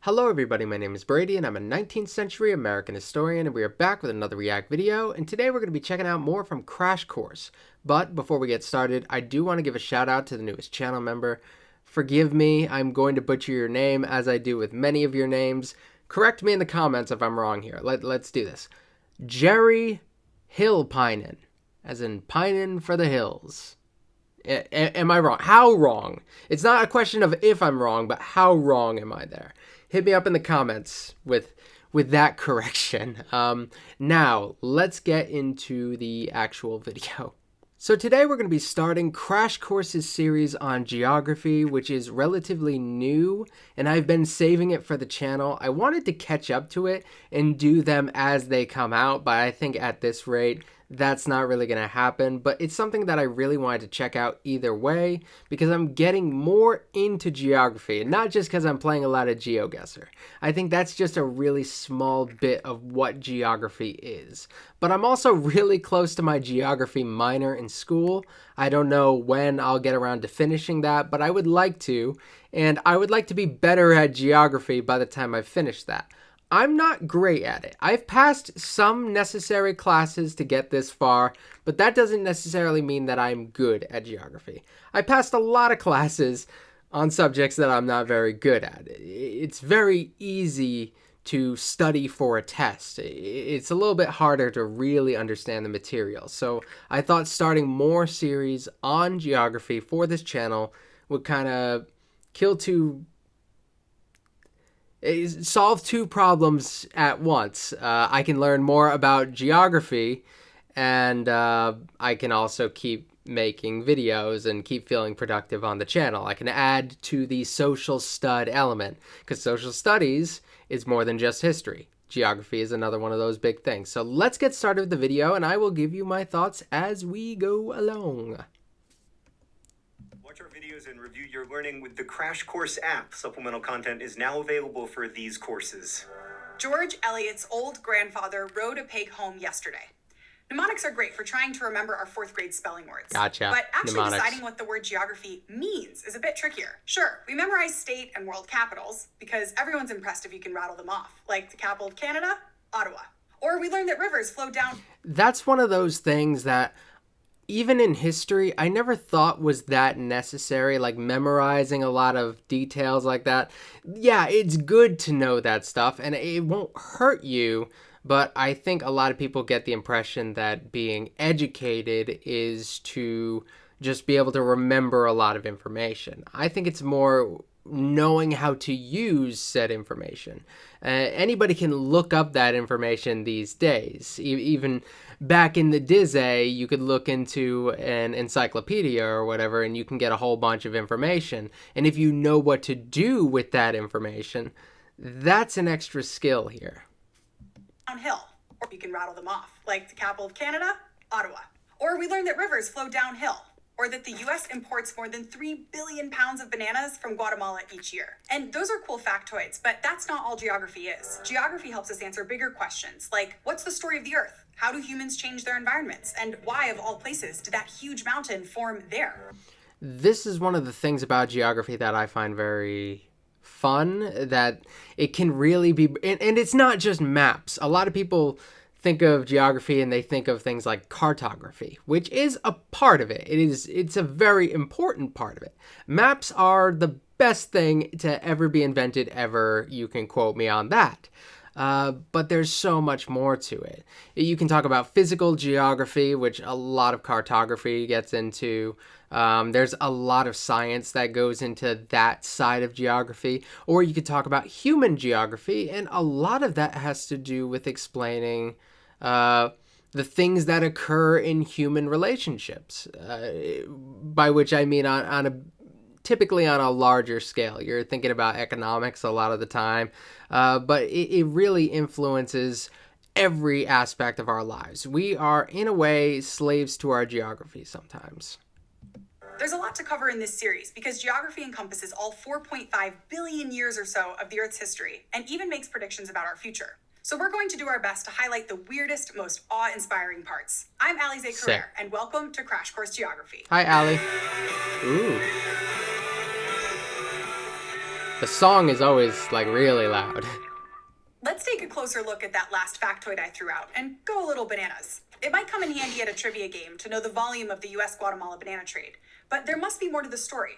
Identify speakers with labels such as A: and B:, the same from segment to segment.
A: Hello everybody, my name is Brady and I'm a 19th century American historian and we are back with another React video, and today we're going to be checking out more from Crash Course. But before we get started, I do want to give a shout out to the newest channel member. Forgive me, I'm going to butcher your name as I do with many of your names. Correct me in the comments if I'm wrong here. Let's do this. Jerry Hillpinen, as in pinin' for the hills. Am I wrong? How wrong? It's not a question of if I'm wrong, but how wrong am I there? Hit me up in the comments with that correction. Now, let's get into the actual video. So today we're going to be starting Crash Course's series on geography, which is relatively new, and I've been saving it for the channel. I wanted to catch up to it and do them as they come out, but I think at this rate, that's not really going to happen. But it's something that I really wanted to check out either way, because I'm getting more into geography, and not just because I'm playing a lot of GeoGuessr. I think that's just a really small bit of what geography is. But I'm also really close to my geography minor in school. I don't know when I'll get around to finishing that, but I would like to, and I would like to be better at geography by the time I finish that. I'm not great at it. I've passed some necessary classes to get this far, but that doesn't necessarily mean that I'm good at geography. I passed a lot of classes on subjects that I'm not very good at. It's very easy to study for a test. It's a little bit harder to really understand the material. So I thought starting more series on geography for this channel would kind of solve two problems at once. I can learn more about geography, and I can also keep making videos and keep feeling productive on the channel. I can add to the social stud element, because social studies is more than just history. Geography is another one of those big things. So let's get started with the video, and I will give you my thoughts as we go along.
B: Watch our videos and review your learning with the Crash Course app. Supplemental content is now available for these courses.
C: George Eliot's old grandfather rode a pig home yesterday. Mnemonics are great for trying to remember our fourth grade spelling words.
A: Gotcha.
C: But actually
A: Mnemonics.
C: deciding what the word geography means is a bit trickier. Sure, we memorize state and world capitals because everyone's impressed if you can rattle them off, like the capital of Canada, Ottawa. Or we learn that rivers flow down.
A: That's one of those things that even in history, I never thought was that necessary, like memorizing a lot of details like that. Yeah, it's good to know that stuff, and it won't hurt you, but I think a lot of people get the impression that being educated is to just be able to remember a lot of information. I think it's more knowing how to use said information. Anybody can look up that information these days. Even back in the day, you could look into an encyclopedia or whatever, and you can get a whole bunch of information. And if you know what to do with that information, that's an extra skill here.
C: Downhill, or you can rattle them off, like the capital of Canada, Ottawa. Or we learn that rivers flow downhill, or that the US imports more than 3 billion pounds of bananas from Guatemala each year. And those are cool factoids, but that's not all geography is. Geography helps us answer bigger questions, like what's the story of the Earth? How do humans change their environments? And why, of all places, did that huge mountain form there?
A: This is one of the things about geography that I find very fun, that it can really be, and it's not just maps. A lot of people think of geography and they think of things like cartography, which is a part of it. It's a very important part of it. Maps are the best thing to ever be invented ever. You can quote me on that. But there's so much more to it. You can talk about physical geography, which a lot of cartography gets into. There's a lot of science that goes into that side of geography. Or you could talk about human geography, and a lot of that has to do with explaining the things that occur in human relationships, by which I mean typically on a larger scale. You're thinking about economics a lot of the time, but it really influences every aspect of our lives. We are, in a way, slaves to our geography sometimes.
C: There's a lot to cover in this series because geography encompasses all 4.5 billion years or so of the Earth's history and even makes predictions about our future. So we're going to do our best to highlight the weirdest, most awe-inspiring parts. I'm Alize Carrere, and welcome to Crash Course Geography.
A: Hi, Ali. Ooh. The song is always like really loud.
C: Let's take a closer look at that last factoid I threw out and go a little bananas. It might come in handy at a trivia game to know the volume of the US-Guatemala banana trade, but there must be more to the story.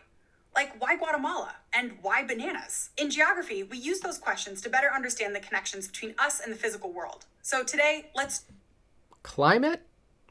C: Like, why Guatemala? And why bananas? In geography, we use those questions to better understand the connections between us and the physical world. So today, let's...
A: Climate?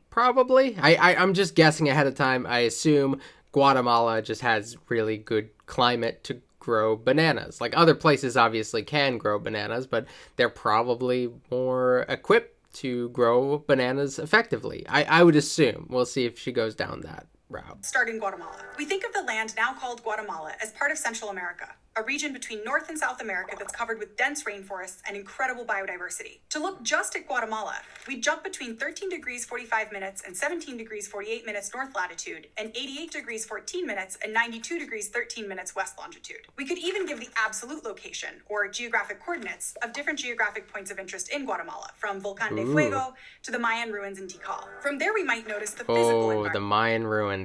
A: Probably. I'm just guessing ahead of time. I assume Guatemala just has really good climate to grow bananas. Like, other places obviously can grow bananas, but they're probably more equipped to grow bananas effectively. I would assume. We'll see if she goes down that route.
C: Start in Guatemala. We think of the land now called Guatemala as part of Central America, a region between North and South America that's covered with dense rainforests and incredible biodiversity. To look just at Guatemala, we jump between 13 degrees 45 minutes and 17 degrees 48 minutes north latitude, and 88 degrees 14 minutes and 92 degrees 13 minutes west longitude. We could even give the absolute location, or geographic coordinates, of different geographic points of interest in Guatemala, from Volcán de Fuego to the Mayan ruins in Tikal. From there, we might notice the physical environment.
A: The Mayan ruins.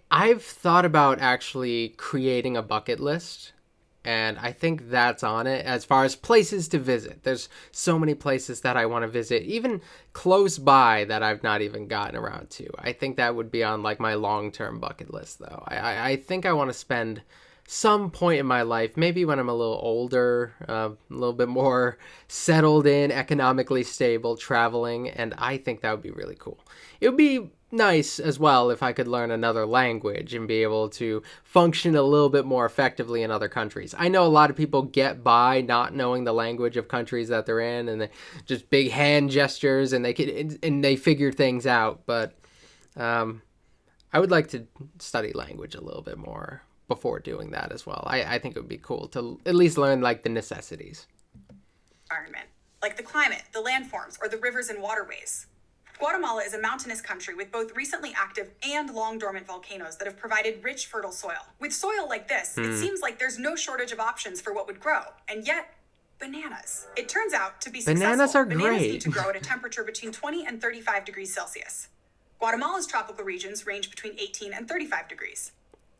A: I've thought about actually creating a bucket list, and I think that's on it as far as places to visit. There's so many places that I want to visit, even close by, that I've not even gotten around to. I think that would be on like my long-term bucket list, though. I think I want to spend some point in my life, maybe when I'm a little older, a little bit more settled in, economically stable, traveling, and I think that would be really cool. It would be nice as well if I could learn another language and be able to function a little bit more effectively in other countries. I know a lot of people get by not knowing the language of countries that they're in, and they just big hand gestures, and they figure things out. But I would like to study language a little bit more before doing that as well. I think it would be cool to at least learn like the necessities.
C: Environment, like the climate, the landforms, or the rivers and waterways. Guatemala is a mountainous country with both recently active and long dormant volcanoes that have provided rich, fertile soil. With soil like this, it seems like there's no shortage of options for what would grow, and yet bananas. It turns out to be successful.
A: Bananas are
C: Bananas
A: great.
C: need to grow at a temperature between 20 and 35 degrees Celsius. Guatemala's tropical regions range between 18 and 35 degrees.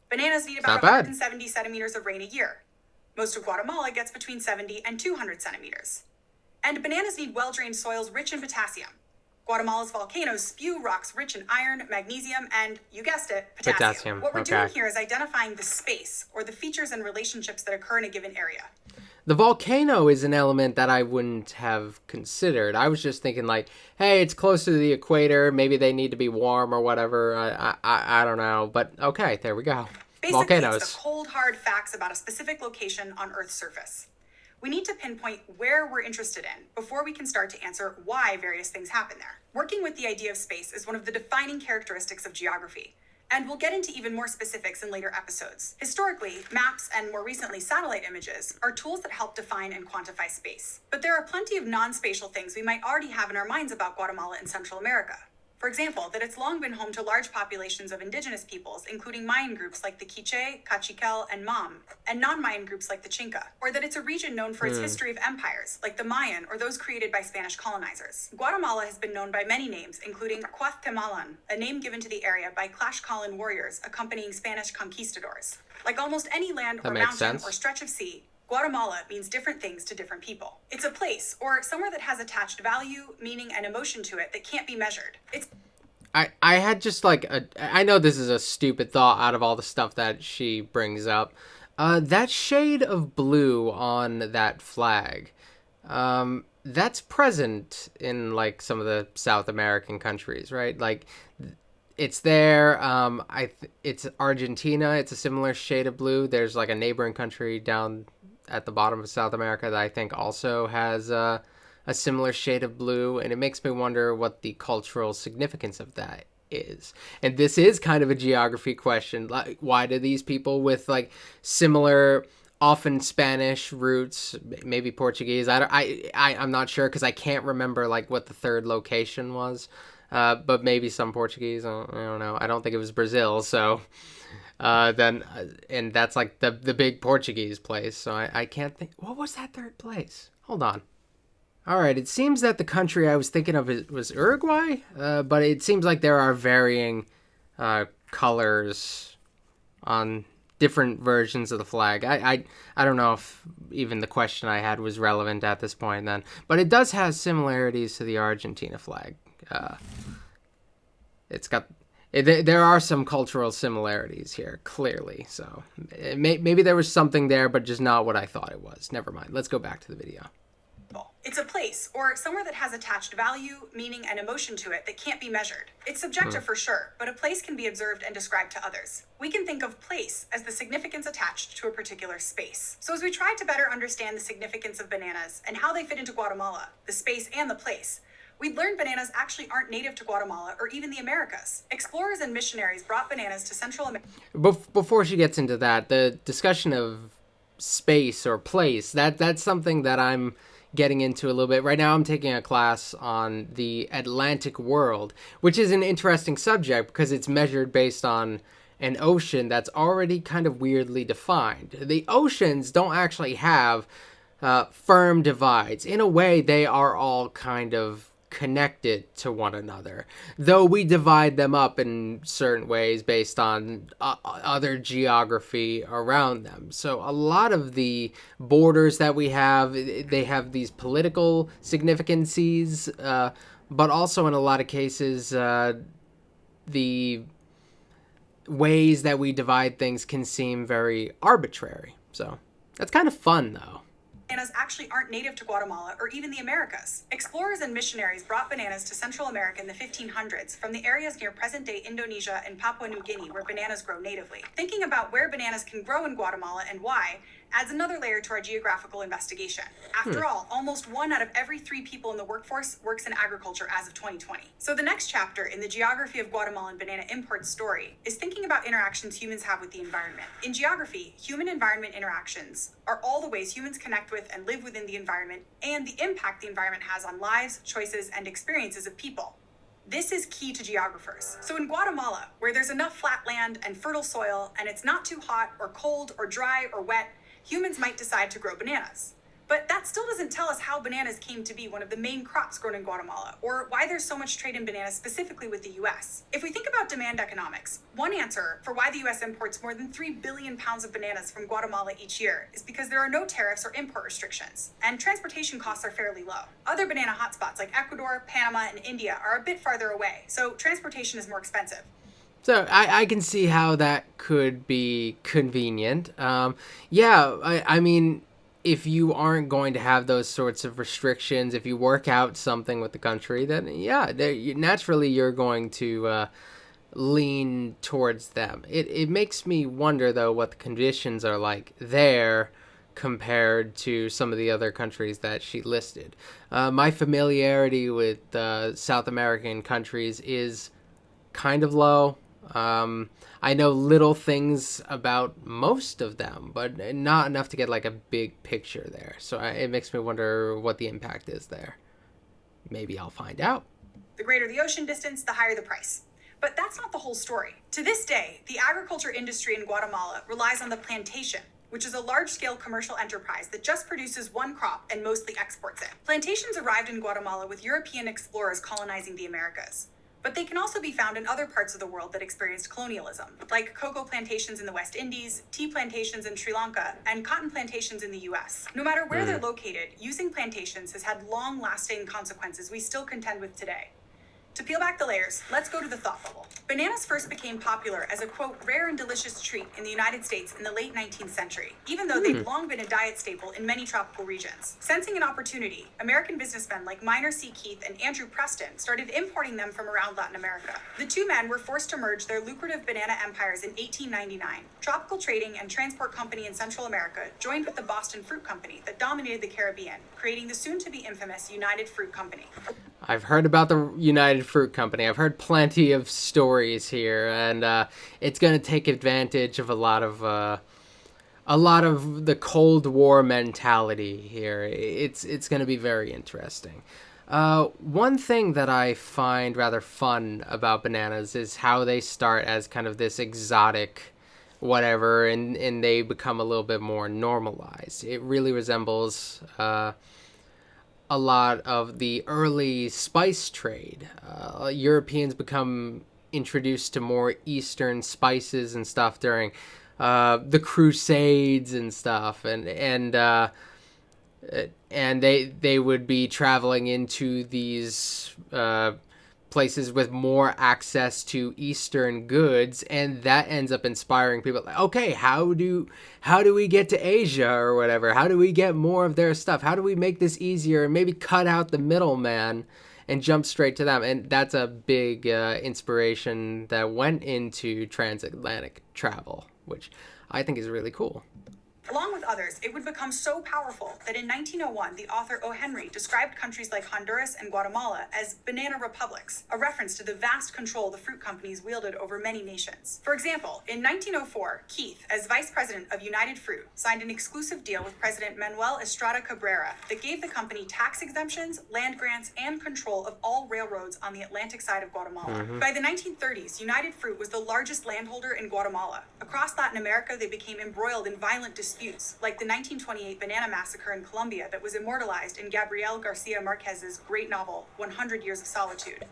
C: Bananas need about
A: Not bad.
C: 170 centimeters of rain a year. Most of Guatemala gets between 70 and 200 centimeters. And bananas need well-drained soils rich in potassium. Guatemala's volcanoes spew rocks rich in iron, magnesium, and, you guessed it, potassium. What we're doing here is identifying the space, or the features and relationships that occur in a given area.
A: The volcano is an element that I wouldn't have considered. I was just thinking like, hey, it's close to the equator. Maybe they need to be warm or whatever. I don't know. But okay, there we go.
C: Basically,
A: Volcanoes.
C: it's the cold, hard facts about a specific location on Earth's surface. We need to pinpoint where we're interested in before we can start to answer why various things happen there. Working with the idea of space is one of the defining characteristics of geography, and we'll get into even more specifics in later episodes. Historically, maps and more recently satellite images are tools that help define and quantify space. But there are plenty of non-spatial things we might already have in our minds about Guatemala and Central America. For example, that it's long been home to large populations of indigenous peoples, including Mayan groups like the Quiche, Cachiquel, and Mam, and non-Mayan groups like the Chinca. Or that it's a region known for its history of empires, like the Mayan or those created by Spanish colonizers. Guatemala has been known by many names, including Guatemalan, a name given to the area by Tlaxcalan warriors accompanying Spanish conquistadors. Like almost any land or mountain or stretch of sea, Guatemala means different things to different people. It's a place, or somewhere that has attached value, meaning, and emotion to it that can't be measured. I
A: had just like I know this is a stupid thought out of all the stuff that she brings up. That shade of blue on that flag, that's present in like some of the South American countries, right? Like it's there. It's Argentina. It's a similar shade of blue. There's like a neighboring country down at the bottom of South America that I think also has a similar shade of blue, and it makes me wonder what the cultural significance of that is. And this is kind of a geography question. Like, why do these people with like similar, often Spanish roots, maybe Portuguese? I'm not sure because I can't remember like what the third location was. But maybe some Portuguese. I don't know. I don't think it was Brazil. So and that's like the big Portuguese place. So I can't think. What was that third place? Hold on. All right, it seems that the country I was thinking of was Uruguay, but it seems like there are varying colors on different versions of the flag. I don't know if even the question I had was relevant at this point then, but it does have similarities to the Argentina flag. It's got there are some cultural similarities here, clearly. So maybe there was something there, but just not what I thought it was. Never mind. Let's go back to the video.
C: It's a place or somewhere that has attached value, meaning, and emotion to it that can't be measured. It's subjective for sure, but a place can be observed and described to others. We can think of place as the significance attached to a particular space. So as we try to better understand the significance of bananas and how they fit into Guatemala, the space and the place, we'd learned bananas actually aren't native to Guatemala or even the Americas. Explorers and missionaries brought bananas to Central America.
A: Before she gets into that, the discussion of space or place, that's something that I'm getting into a little bit. Right now I'm taking a class on the Atlantic world, which is an interesting subject because it's measured based on an ocean that's already kind of weirdly defined. The oceans don't actually have firm divides. In a way, they are all kind of connected to one another, though we divide them up in certain ways based on other geography around them. So a lot of the borders that we have, they have these political significances, but also in a lot of cases, the ways that we divide things can seem very arbitrary. So that's kind of fun, though.
C: Bananas actually aren't native to Guatemala or even the Americas. Explorers and missionaries brought bananas to Central America in the 1500s from the areas near present-day Indonesia and Papua New Guinea where bananas grow natively. Thinking about where bananas can grow in Guatemala and why adds another layer to our geographical investigation. After all, almost 1 out of every 3 people in the workforce works in agriculture as of 2020. So the next chapter in the geography of Guatemalan banana import story is thinking about interactions humans have with the environment. In geography, human-environment interactions are all the ways humans connect with and live within the environment and the impact the environment has on lives, choices, and experiences of people. This is key to geographers. So in Guatemala, where there's enough flat land and fertile soil, and it's not too hot or cold or dry or wet, humans might decide to grow bananas. But that still doesn't tell us how bananas came to be one of the main crops grown in Guatemala, or why there's so much trade in bananas specifically with the US. If we think about demand economics, one answer for why the US imports more than 3 billion pounds of bananas from Guatemala each year is because there are no tariffs or import restrictions, and transportation costs are fairly low. Other banana hotspots like Ecuador, Panama, and India are a bit farther away, so transportation is more expensive.
A: So I can see how that could be convenient. I mean, if you aren't going to have those sorts of restrictions, if you work out something with the country, then naturally you're going to lean towards them. It makes me wonder, though, what the conditions are like there compared to some of the other countries that she listed. My familiarity with South American countries is kind of low. I know little things about most of them, but not enough to get like a big picture there. So it makes me wonder what the impact is there. Maybe I'll find out.
C: The greater the ocean distance, the higher the price. But that's not the whole story. To this day, the agriculture industry in Guatemala relies on the plantation, which is a large-scale commercial enterprise that just produces one crop and mostly exports it. Plantations arrived in Guatemala with European explorers colonizing the Americas. But they can also be found in other parts of the world that experienced colonialism, like cocoa plantations in the West Indies, tea plantations in Sri Lanka, and cotton plantations in the US. No matter where they're located, using plantations has had long-lasting consequences we still contend with today. To peel back the layers, let's go to the thought bubble. Bananas first became popular as a, quote, rare and delicious treat in the United States in the late 19th century, even though they'd long been a diet staple in many tropical regions. Sensing an opportunity, American businessmen like Minor C. Keith and Andrew Preston started importing them from around Latin America. The two men were forced to merge their lucrative banana empires in 1899. Tropical Trading and Transport Company in Central America joined with the Boston Fruit Company that dominated the Caribbean, creating the soon-to-be infamous United Fruit Company.
A: I've heard about the United Fruit Company. I've heard plenty of stories here, and it's going to take advantage of a lot of the Cold War mentality here. It's going to be very interesting. One thing that I find rather fun about bananas is how they start as kind of this exotic whatever, and they become a little bit more normalized. It really resembles a lot of the early spice trade. Europeans become introduced to more Eastern spices and stuff during the Crusades and stuff, and they would be traveling into these places with more access to Eastern goods, and that ends up inspiring people. Like, okay, how do we get to Asia or whatever? How do we get more of their stuff? How do we make this easier and maybe cut out the middleman and jump straight to them? And that's a big inspiration that went into transatlantic travel, which I think is really cool.
C: Along with others, it would become so powerful that in 1901, the author O. Henry described countries like Honduras and Guatemala as banana republics, a reference to the vast control the fruit companies wielded over many nations. For example, in 1904, Keith, as vice president of United Fruit, signed an exclusive deal with President Manuel Estrada Cabrera that gave the company tax exemptions, land grants, and control of all railroads on the Atlantic side of Guatemala. By the 1930s, United Fruit was the largest landholder in Guatemala. Across Latin America, they became embroiled in violent disputes, like the 1928 banana massacre in Colombia that was immortalized in Gabriel Garcia Marquez's great novel, 100 Years of Solitude.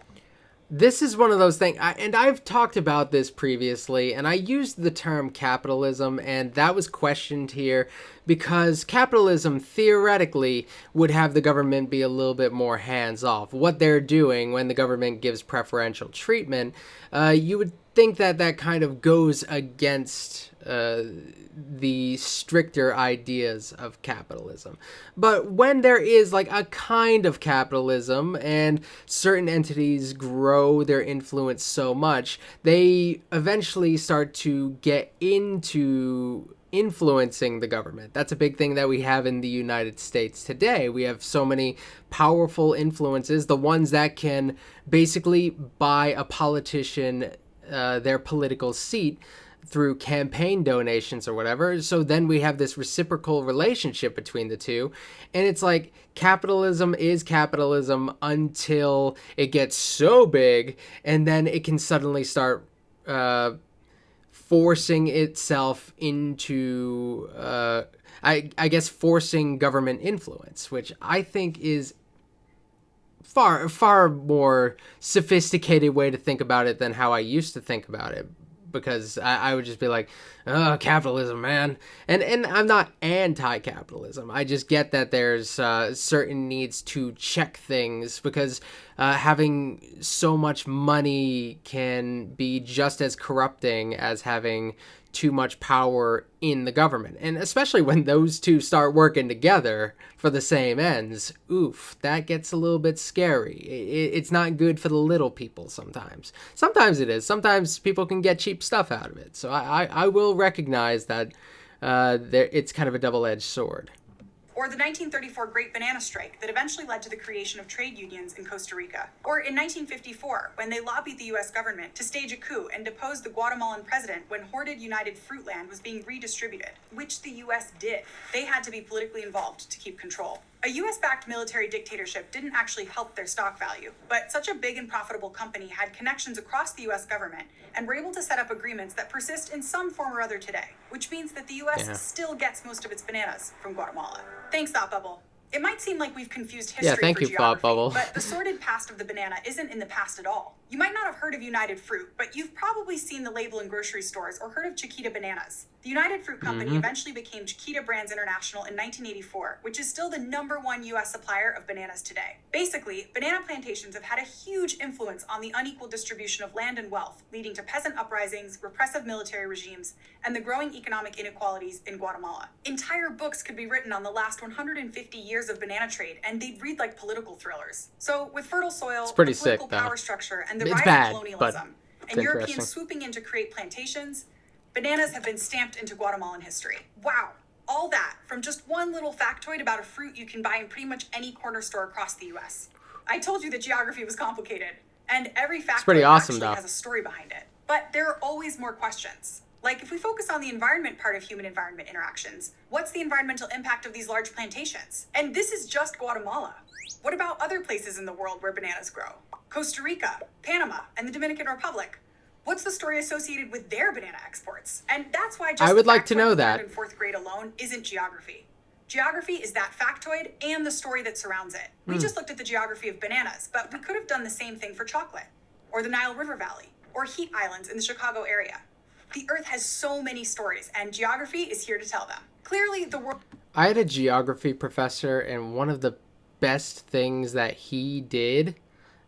A: This is one of those things, and I've talked about this previously, and I used the term capitalism, and that was questioned here because capitalism theoretically would have the government be a little bit more hands-off. What they're doing when the government gives preferential treatment, you would think that that kind of goes against the stricter ideas of capitalism. But when there is like a kind of capitalism and certain entities grow their influence so much, they eventually start to get into influencing the government. That's a big thing that we have in the United States today. We have so many powerful influences, the ones that can basically buy a politician their political seat through campaign donations or whatever. So then we have this reciprocal relationship between the two. And it's like capitalism is capitalism until it gets so big, and then it can suddenly start forcing itself into, I guess, forcing government influence, which I think is far more sophisticated way to think about it than how I used to think about it, because I would just be like, oh, capitalism, man. And I'm not anti-capitalism. I just get that there's certain needs to check things, because having so much money can be just as corrupting as having too much power in the government. And especially when those two start working together for the same ends, oof, that gets a little bit scary. It's not good for the little people sometimes. Sometimes it is. Sometimes people can get cheap stuff out of it. So I will recognize that it's kind of a double-edged sword.
C: Or the 1934 Great Banana Strike that eventually led to the creation of trade unions in Costa Rica. Or in 1954, when they lobbied the U.S. government to stage a coup and depose the Guatemalan president when hoarded United Fruit land was being redistributed, which the U.S. did. They had to be politically involved to keep control. A U.S.-backed military dictatorship didn't actually help their stock value, but such a big and profitable company had connections across the U.S. government and were able to set up agreements that persist in some form or other today, which means that the U.S. still gets most of its bananas from Guatemala. Thanks, Thought Bubble. It might seem like we've confused history
A: thank
C: for
A: you, Thought
C: geography,
A: Bubble.
C: but the sordid past of the banana isn't in the past at all. You might not have heard of United Fruit, but you've probably seen the label in grocery stores or heard of Chiquita Bananas. The United Fruit Company eventually became Chiquita Brands International in 1984, which is still the #1 U.S. supplier of bananas today. Basically, banana plantations have had a huge influence on the unequal distribution of land and wealth, leading to peasant uprisings, repressive military regimes, and the growing economic inequalities in Guatemala. Entire books could be written on the last 150 years of banana trade, and they'd read like political thrillers. So, with fertile soil, the
A: pretty
C: political
A: sick, though.
C: power structure, and the
A: It's
C: rise
A: bad,
C: of colonialism,
A: but
C: and
A: it's
C: Europeans
A: interesting.
C: swooping in to create plantations, bananas have been stamped into Guatemalan history. Wow. All that from just one little factoid about a fruit you can buy in pretty much any corner store across the U.S. I told you that geography was complicated, and every factoid
A: pretty awesome,
C: actually
A: though.
C: has a story behind it. But there are always more questions. Like, if we focus on the environment part of human-environment interactions, what's the environmental impact of these large plantations? And this is just Guatemala. What about other places in the world where bananas grow? Costa Rica, Panama, and the Dominican Republic. What's the story associated with their banana exports? And that's why just
A: I would
C: the
A: like to
C: factoid
A: know
C: we
A: that.
C: learned in 4th grade alone isn't geography. Geography is that factoid and the story that surrounds it. We just looked at the geography of bananas, but we could have done the same thing for chocolate, or the Nile River Valley, or heat islands in the Chicago area. The Earth has so many stories, and geography is here to tell them. Clearly, the world...
A: I had a geography professor, and one of the best things that he did,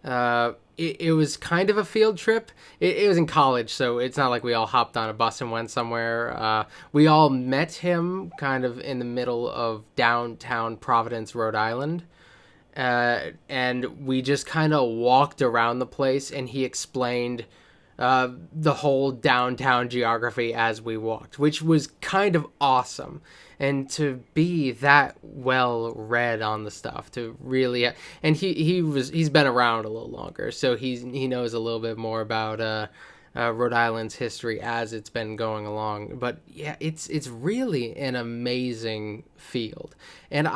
A: it was kind of a field trip. It was in college, so it's not like we all hopped on a bus and went somewhere. We all met him kind of in the middle of downtown Providence, Rhode Island. And we just kind of walked around the place, and he explained the whole downtown geography as we walked, which was kind of awesome. And to be that well read on the stuff, to really, and he's been around a little longer, so he knows a little bit more about Rhode Island's history as it's been going along. But yeah, it's really an amazing field, and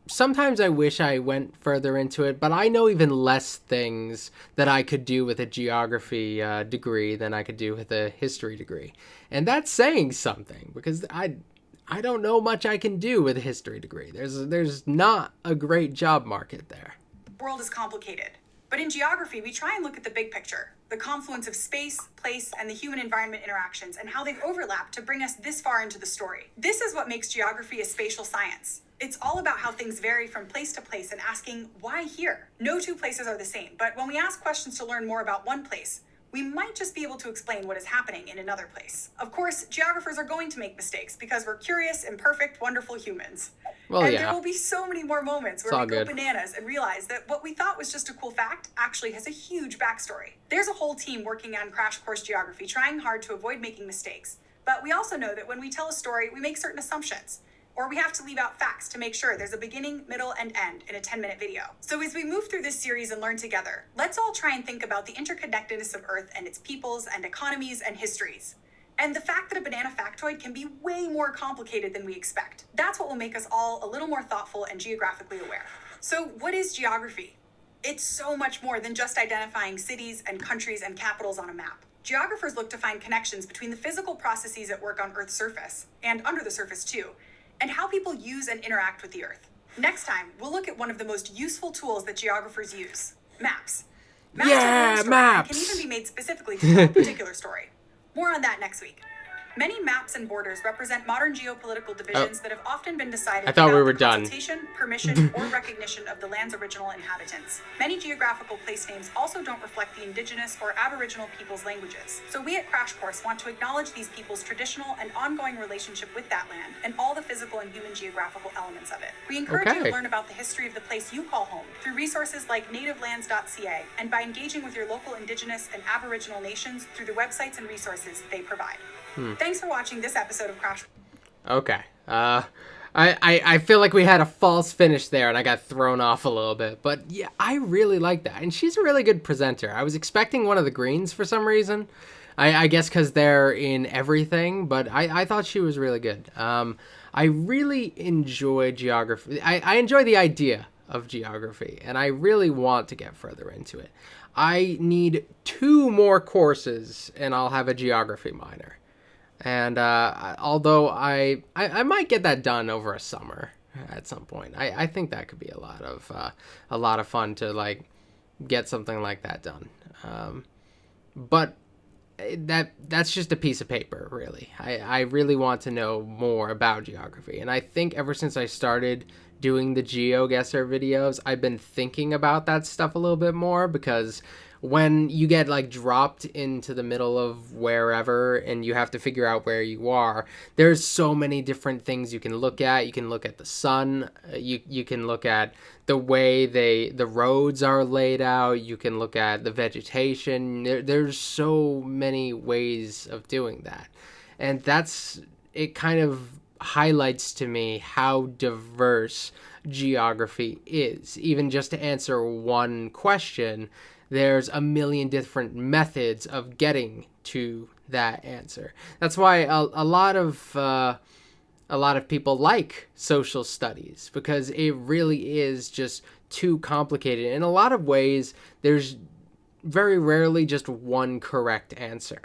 A: sometimes I wish I went further into it, but I know even less things that I could do with a geography degree than I could do with a history degree. And that's saying something, because I don't know much I can do with a history degree. There's not a great job market there.
C: The world is complicated. But in geography, we try and look at the big picture, the confluence of space, place, and the human-environment interactions, and how they've overlapped to bring us this far into the story. This is what makes geography a spatial science. It's all about how things vary from place to place and asking, why here? No two places are the same, but when we ask questions to learn more about one place, we might just be able to explain what is happening in another place. Of course, geographers are going to make mistakes because we're curious, imperfect, wonderful humans.
A: Well,
C: and
A: yeah.
C: there will be so many more moments where
A: It's
C: we
A: all
C: go
A: good.
C: bananas and realize that what we thought was just a cool fact actually has a huge backstory. There's a whole team working on Crash Course Geography, trying hard to avoid making mistakes. But we also know that when we tell a story, we make certain assumptions. Or we have to leave out facts to make sure there's a beginning, middle, and end in a 10-minute video. So as we move through this series and learn together, let's all try and think about the interconnectedness of Earth and its peoples and economies and histories. And the fact that a banana factoid can be way more complicated than we expect. That's what will make us all a little more thoughtful and geographically aware. So what is geography? It's so much more than just identifying cities and countries and capitals on a map. Geographers look to find connections between the physical processes at work on Earth's surface, and under the surface too, and how people use and interact with the Earth. Next time, we'll look at one of the most useful tools that geographers use, maps. Maps
A: Yeah,
C: tell one story
A: maps!
C: and can even be made specifically to tell a particular story. More on that next week. Many maps and borders represent modern geopolitical divisions that have often been decided
A: I thought we
C: without
A: were
C: the
A: done.
C: consultation, permission, or recognition of the land's original inhabitants. Many geographical place names also don't reflect the indigenous or aboriginal people's languages. So we at Crash Course want to acknowledge these people's traditional and ongoing relationship with that land and all the physical and human geographical elements of it. We encourage you
A: Okay.
C: to learn about the history of the place you call home through resources like nativelands.ca and by engaging with your local indigenous and aboriginal nations through the websites and resources they provide. Thanks for watching this episode of Crash.
A: Okay. I feel like we had a false finish there, and I got thrown off a little bit. But yeah, I really like that. And she's a really good presenter. I was expecting one of the greens for some reason. I guess because they're in everything, but I thought she was really good. I really enjoy geography. I enjoy the idea of geography, and I really want to get further into it. I need 2 more courses, and I'll have a geography minor. And although I might get that done over a summer at some point, I think that could be a lot of fun to like get something like that done. But that's just a piece of paper, really. I really want to know more about geography, and I think ever since I started doing the GeoGuessr videos, I've been thinking about that stuff a little bit more, because when you get like dropped into the middle of wherever and you have to figure out where you are, there's so many different things you can look at. You can look at the sun, you can look at the way the roads are laid out, you can look at the vegetation. There's so many ways of doing that. And it kind of highlights to me how diverse geography is. Even just to answer one question, there's a million different methods of getting to that answer. That's why a lot of people like social studies, because it really is just too complicated. In a lot of ways, there's very rarely just one correct answer.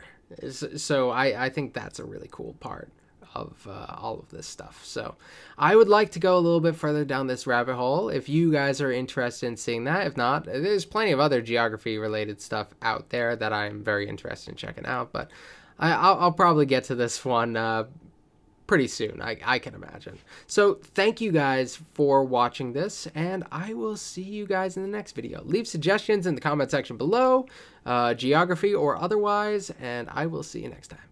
A: So I think that's a really cool part of all of this stuff. So I would like to go a little bit further down this rabbit hole if you guys are interested in seeing that. If not, there's plenty of other geography related stuff out there that I'm very interested in checking out. But I'll probably get to this one pretty soon, I can imagine. So thank you guys for watching this, and I will see you guys in the next video. Leave suggestions in the comment section below, geography or otherwise, and I will see you next time.